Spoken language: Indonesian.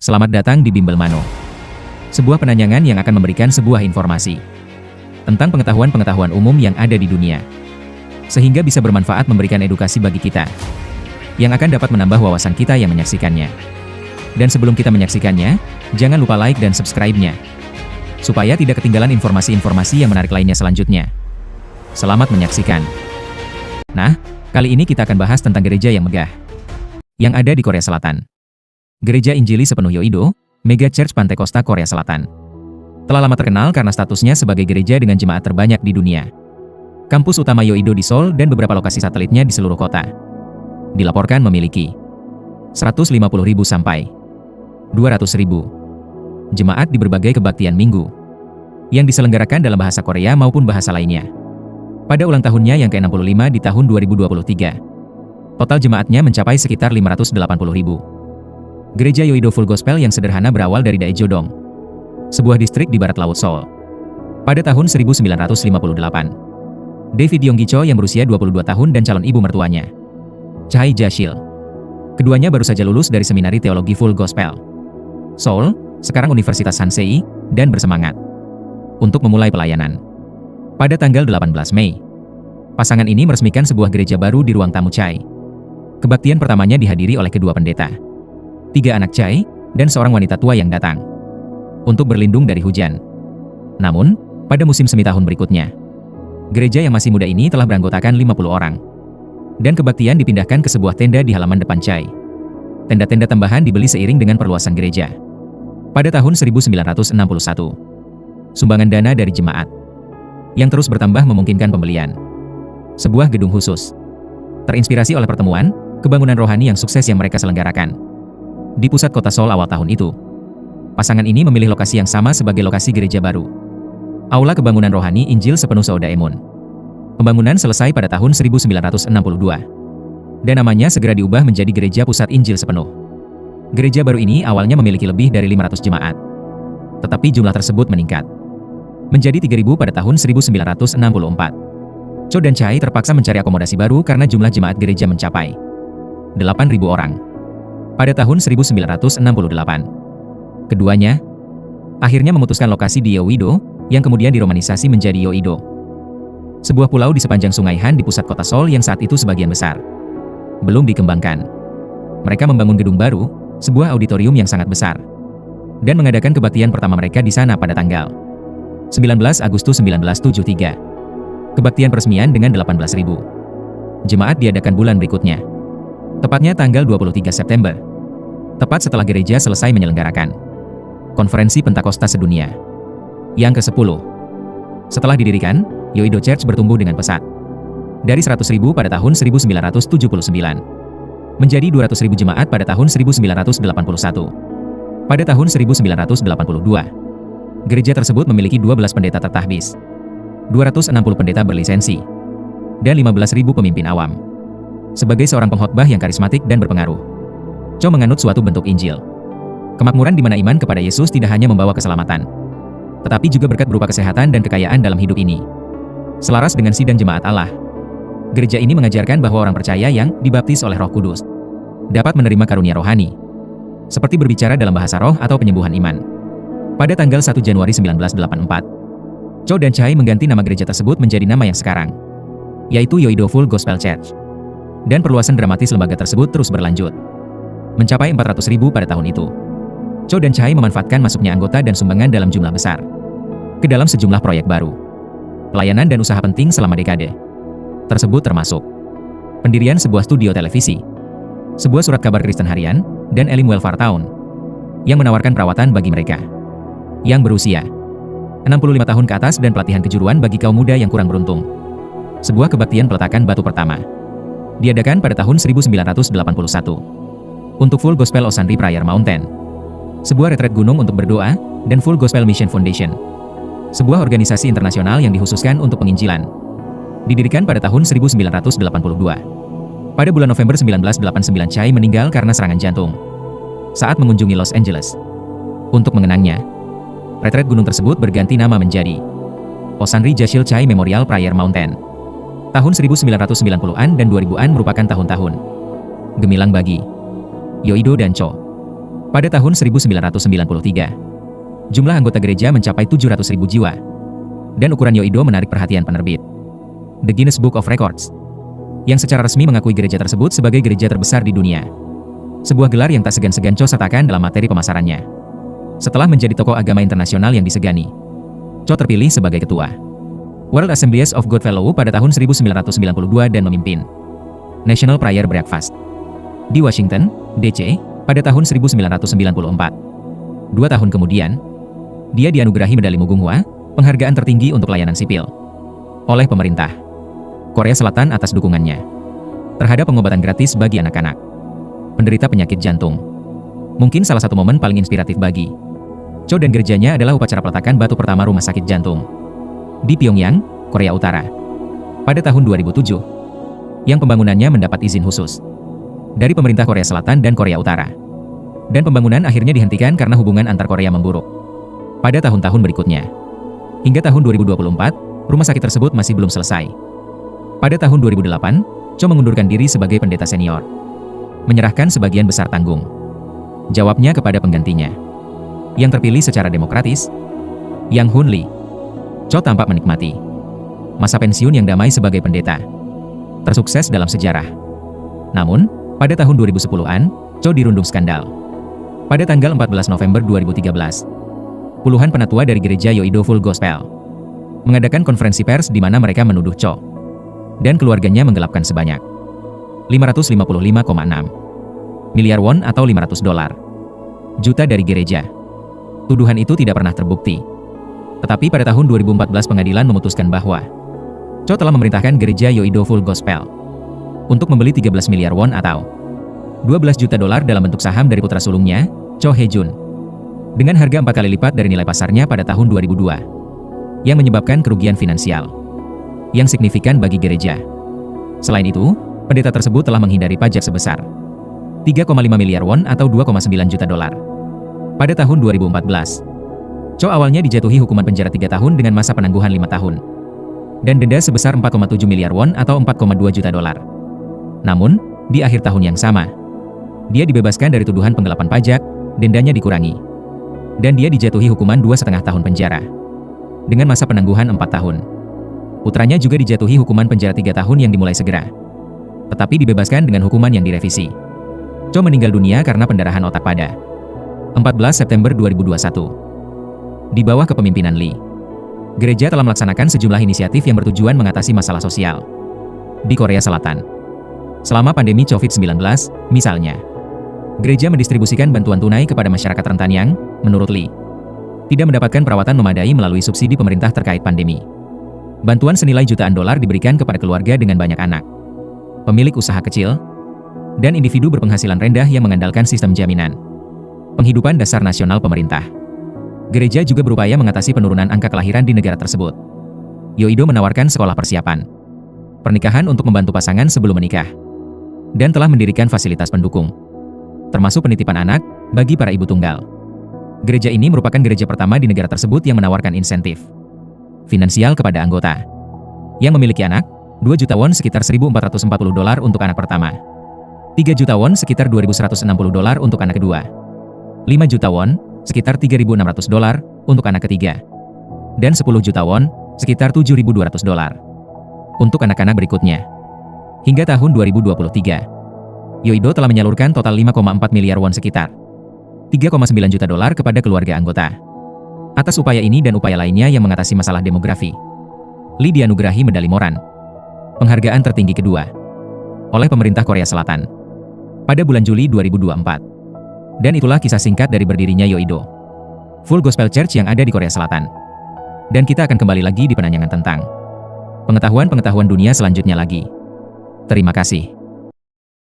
Selamat datang di Bimbel Mano. Sebuah penanyangan yang akan memberikan sebuah informasi tentang pengetahuan-pengetahuan umum yang ada di dunia, sehingga bisa bermanfaat memberikan edukasi bagi kita, yang akan dapat menambah wawasan kita yang menyaksikannya. Dan sebelum kita menyaksikannya, jangan lupa like dan subscribe-nya, supaya tidak ketinggalan informasi-informasi yang menarik lainnya selanjutnya. Selamat menyaksikan. Nah, kali ini kita akan bahas tentang gereja yang megah, yang ada di Korea Selatan. Gereja Injili Sepenuh Yoido, Mega Church Pantai Costa Korea Selatan. Telah lama terkenal karena statusnya sebagai gereja dengan jemaat terbanyak di dunia. Kampus utama Yoido di Seoul dan beberapa lokasi satelitnya di seluruh kota dilaporkan memiliki 150.000 sampai 200.000 jemaat di berbagai kebaktian minggu yang diselenggarakan dalam bahasa Korea maupun bahasa lainnya. Pada ulang tahunnya yang ke-65 di tahun 2023, total jemaatnya mencapai sekitar 580.000. Gereja Yoido Full Gospel yang sederhana berawal dari Daejodong, sebuah distrik di barat laut Seoul. Pada tahun 1958, David Yonggi Cho yang berusia 22 tahun dan calon ibu mertuanya, Chae Ja-sil. Keduanya baru saja lulus dari seminari teologi Full Gospel Seoul, sekarang Universitas Hansei, dan bersemangat untuk memulai pelayanan. Pada tanggal 18 Mei, pasangan ini meresmikan sebuah gereja baru di ruang tamu Chae. Kebaktian pertamanya dihadiri oleh kedua pendeta, 3 anak Chae, dan seorang wanita tua yang datang untuk berlindung dari hujan. Namun, pada musim semi tahun berikutnya, gereja yang masih muda ini telah beranggotakan 50 orang. Dan kebaktian dipindahkan ke sebuah tenda di halaman depan Chae. Tenda-tenda tambahan dibeli seiring dengan perluasan gereja. Pada tahun 1961, sumbangan dana dari jemaat yang terus bertambah memungkinkan pembelian sebuah gedung khusus. Terinspirasi oleh pertemuan, kebangunan rohani yang sukses yang mereka selenggarakan di pusat kota Seoul awal tahun itu, pasangan ini memilih lokasi yang sama sebagai lokasi gereja baru, Aula Kebangunan Rohani Injil Sepenuh Seodaemon. Pembangunan selesai pada tahun 1962, dan namanya segera diubah menjadi Gereja Pusat Injil Sepenuh. Gereja baru ini awalnya memiliki lebih dari 500 jemaat, tetapi jumlah tersebut meningkat menjadi 3.000 pada tahun 1964. Cho dan Chae terpaksa mencari akomodasi baru karena jumlah jemaat gereja mencapai 8.000 orang. Pada tahun 1968, keduanya akhirnya memutuskan lokasi di Yoido, yang kemudian diromanisasi menjadi Yoido, sebuah pulau di sepanjang sungai Han di pusat kota Seoul yang saat itu sebagian besar belum dikembangkan. Mereka membangun gedung baru, sebuah auditorium yang sangat besar, dan mengadakan kebaktian pertama mereka di sana pada tanggal 19 Agustus 1973. Kebaktian peresmian dengan 18.000 jemaat diadakan bulan berikutnya, tepatnya tanggal 23 September. Tepat setelah gereja selesai menyelenggarakan Konferensi Pentakosta Sedunia yang ke-10. Setelah didirikan, Yoido Church bertumbuh dengan pesat. Dari 100.000 pada tahun 1979, menjadi 200.000 jemaat pada tahun 1981. Pada tahun 1982, gereja tersebut memiliki 12 pendeta tertahbis, 260 pendeta berlisensi, dan 15.000 pemimpin awam. Sebagai seorang pengkhotbah yang karismatik dan berpengaruh, Cho menganut suatu bentuk Injil kemakmuran di mana iman kepada Yesus tidak hanya membawa keselamatan, tetapi juga berkat berupa kesehatan dan kekayaan dalam hidup ini. Selaras dengan sidang jemaat Allah, gereja ini mengajarkan bahwa orang percaya yang dibaptis oleh Roh Kudus dapat menerima karunia rohani, seperti berbicara dalam bahasa roh atau penyembuhan iman. Pada tanggal 1 Januari 1984, Cho dan Chae mengganti nama gereja tersebut menjadi nama yang sekarang, yaitu Yoido Full Gospel Church. Dan perluasan dramatis lembaga tersebut terus berlanjut, mencapai 400.000 pada tahun itu. Cho dan Chae memanfaatkan masuknya anggota dan sumbangan dalam jumlah besar ke dalam sejumlah proyek baru, pelayanan dan usaha penting selama dekade tersebut, termasuk pendirian sebuah studio televisi, sebuah surat kabar Kristen harian, dan Elim Welfare Town yang menawarkan perawatan bagi mereka yang berusia 65 tahun ke atas dan pelatihan kejuruan bagi kaum muda yang kurang beruntung. Sebuah kebaktian peletakan batu pertama diadakan pada tahun 1981 untuk Full Gospel Osanri Prayer Mountain, sebuah retret gunung untuk berdoa, dan Full Gospel Mission Foundation, sebuah organisasi internasional yang dikhususkan untuk penginjilan, didirikan pada tahun 1982. Pada bulan November 1989, Chae meninggal karena serangan jantung saat mengunjungi Los Angeles. Untuk mengenangnya, retret gunung tersebut berganti nama menjadi Osanri Ja-sil Chae Memorial Prayer Mountain. Tahun 1990-an dan 2000-an merupakan tahun-tahun gemilang bagi Yoido dan Cho. Pada tahun 1993, jumlah anggota gereja mencapai 700.000 jiwa. Dan ukuran Yoido menarik perhatian penerbit The Guinness Book of Records, yang secara resmi mengakui gereja tersebut sebagai gereja terbesar di dunia. Sebuah gelar yang tak segan-segan Cho sertakan dalam materi pemasarannya. Setelah menjadi tokoh agama internasional yang disegani, Cho terpilih sebagai ketua World Assemblies of God Fellow pada tahun 1992 dan memimpin National Prayer Breakfast di Washington, D.C. pada tahun 1994. 2 tahun kemudian, dia dianugerahi medali Mugunghwa, penghargaan tertinggi untuk layanan sipil, oleh pemerintah Korea Selatan atas dukungannya terhadap pengobatan gratis bagi anak-anak penderita penyakit jantung. Mungkin salah satu momen paling inspiratif bagi Cho dan gerejanya adalah upacara peletakan batu pertama rumah sakit jantung di Pyongyang, Korea Utara, pada tahun 2007, yang pembangunannya mendapat izin khusus dari pemerintah Korea Selatan dan Korea Utara. Dan pembangunan akhirnya dihentikan karena hubungan antar Korea memburuk pada tahun-tahun berikutnya. Hingga tahun 2024, rumah sakit tersebut masih belum selesai. Pada tahun 2008, Cho mengundurkan diri sebagai pendeta senior, menyerahkan sebagian besar tanggung jawabnya kepada penggantinya, yang terpilih secara demokratis, Yang Hun Lee. Cho tampak menikmati masa pensiun yang damai sebagai pendeta tersukses dalam sejarah. Namun, pada tahun 2010-an, Cho dirundung skandal. Pada tanggal 14 November 2013, puluhan penatua dari gereja Yoido Full Gospel mengadakan konferensi pers di mana mereka menuduh Cho dan keluarganya menggelapkan sebanyak 555,6 miliar won atau $500 juta dari gereja. Tuduhan itu tidak pernah terbukti. Tetapi pada tahun 2014 pengadilan memutuskan bahwa Cho telah memerintahkan gereja Yoido Full Gospel untuk membeli 13 miliar won atau $12 juta dalam bentuk saham dari putra sulungnya, Cho Hae-jun, dengan harga 4 kali lipat dari nilai pasarnya pada tahun 2002, yang menyebabkan kerugian finansial yang signifikan bagi gereja. Selain itu, pendeta tersebut telah menghindari pajak sebesar 3,5 miliar won atau $2,9 juta. Pada tahun 2014, Cho awalnya dijatuhi hukuman penjara 3 tahun dengan masa penangguhan 5 tahun, dan denda sebesar 4,7 miliar won atau $4,2 juta. Namun, di akhir tahun yang sama, dia dibebaskan dari tuduhan penggelapan pajak, dendanya dikurangi, dan dia dijatuhi hukuman 2,5 tahun penjara, dengan masa penangguhan 4 tahun. Putranya juga dijatuhi hukuman penjara 3 tahun yang dimulai segera, tetapi dibebaskan dengan hukuman yang direvisi. Cho meninggal dunia karena pendarahan otak pada 14 September 2021. Di bawah kepemimpinan Lee, gereja telah melaksanakan sejumlah inisiatif yang bertujuan mengatasi masalah sosial di Korea Selatan. Selama pandemi COVID-19, misalnya, gereja mendistribusikan bantuan tunai kepada masyarakat rentan yang, menurut Lee, tidak mendapatkan perawatan memadai melalui subsidi pemerintah terkait pandemi. Bantuan senilai jutaan dolar diberikan kepada keluarga dengan banyak anak, pemilik usaha kecil, dan individu berpenghasilan rendah yang mengandalkan sistem jaminan penghidupan dasar nasional pemerintah. Gereja juga berupaya mengatasi penurunan angka kelahiran di negara tersebut. Yoido menawarkan sekolah persiapan pernikahan untuk membantu pasangan sebelum menikah, dan telah mendirikan fasilitas pendukung, termasuk penitipan anak, bagi para ibu tunggal. Gereja ini merupakan gereja pertama di negara tersebut yang menawarkan insentif finansial kepada anggota yang memiliki anak, 2 juta won sekitar $1.440 untuk anak pertama, 3 juta won sekitar $2.160 untuk anak kedua, 5 juta won sekitar $3.600 untuk anak ketiga, dan 10 juta won sekitar $7.200 untuk anak-anak berikutnya. Hingga tahun 2023, Yoido telah menyalurkan total 5,4 miliar won sekitar $3,9 juta kepada keluarga anggota. Atas upaya ini dan upaya lainnya yang mengatasi masalah demografi, Lee dianugerahi medali Moran, penghargaan tertinggi kedua, oleh pemerintah Korea Selatan pada bulan Juli 2024. Dan itulah kisah singkat dari berdirinya Yoido Full Gospel Church yang ada di Korea Selatan. Dan kita akan kembali lagi di penanyangan tentang pengetahuan-pengetahuan dunia selanjutnya lagi. Terima kasih.